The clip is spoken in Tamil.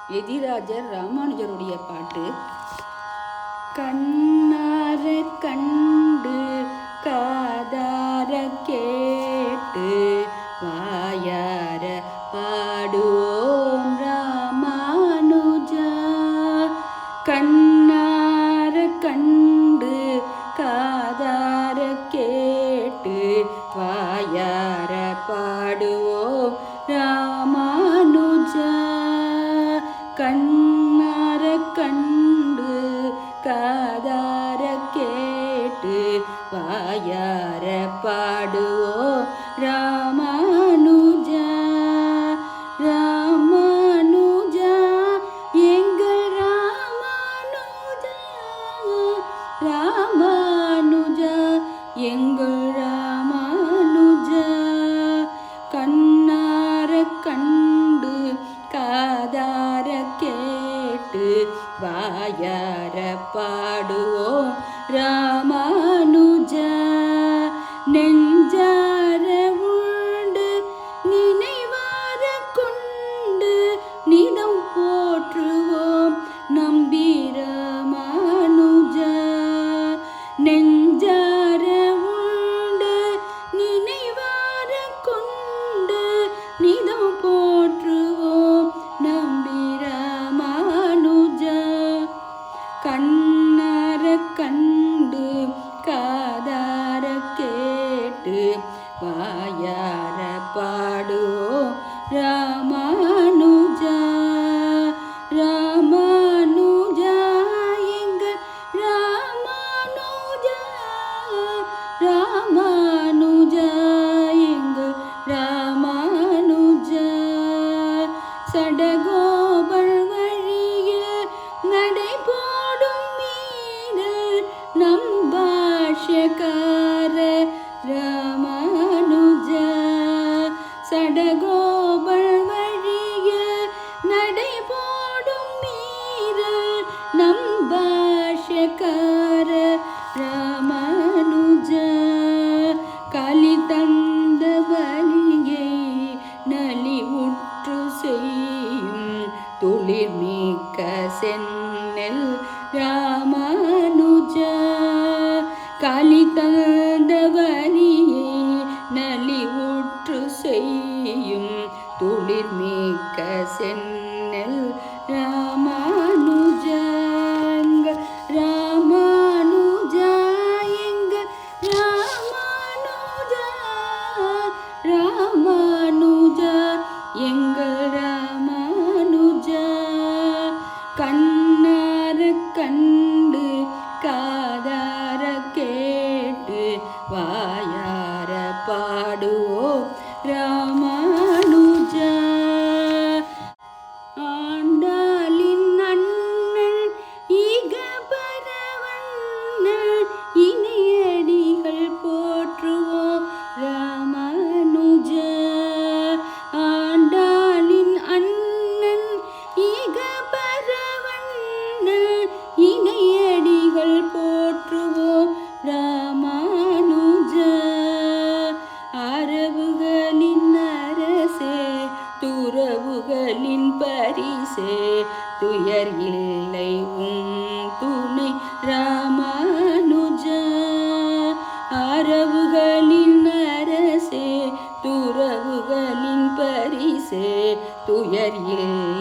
எதிராஜர் ராமானுஜருடைய பாட்டு. கண்ணார கண்டு காதார கேட்டு வாயார பாடுவோம் ராமானுஜா. கண்ணார கண்டு காதார கேட்டு வாயார பாடுவோம் ராமானுஜா. கண்ணார கண்டு காதார கேட்டு வாயார பாடுவோம் ராமானுஜா. ராமானுஜா எங்கள் ராமானுஜா. ராமானுஜா எங்கள் ராமானுஜா. கண்ணார கண்டு காதார கேட்டு வாயார பாடுவோம் ராமானுஜா. நெஞ்சார உண்டு நினைவார கொண்டு நிதம் போற்றுவோம் நம்பி ராமானுஜா. நெஞ்சார உண்டு நினைவார கொண்டு நிதம் போற்றுவோம் நம்பி ராமானுஜா. கண்ணார கண்டு காதார கேட்டு வாயார பாடுவோம் ராமானுஜா. ராமானுஜா எங்கள் ராமானுஜா. ராமானுஜா எங்கள் ராமானுஜா. சடகோபர் வழியில் நடை போடும் வீரர் நம் பாஷ்யக்கார ராமானுஜா. சடகோபர் வழியில் நடை போடும் வீரர் நம் பாஷ்யக்கார ராமானுஜா. கலி தந்த வலியை நலி உற்று செய்யும் துளிர் மிக்க சென்னல் ராமானுஜா. கலி தந்த வலியை நலி உற்று செய்யும் துளிர் மிக்க சென்னல் ராமானுஜா. ராமானுஜா எங்கள் ராமானுஜா. ராமானுஜா எங்கள் ராமானுஜா. கண்ணார கண்டு காதார கேட்டு வாயார பாடுவோம் ராமானுஜா. ஆண்டாளின் அண்ணன் ஈகபரவண்ணன் இணையடிகள் போற்றுவோம் ராமானுஜா. ஆண்டாளின் அண்ணன் ஈகபரவண்ணன் இணையடிகள் போற்றுவோம் ராமானுஜா. அரவுகளின் அரசே துறவுகளின் பரிசே துயர் இல்லை உன் துணை ராமானுஜா. அரவுகளின் அரசே துறவுகளின் பரிசே துயர் இல்லை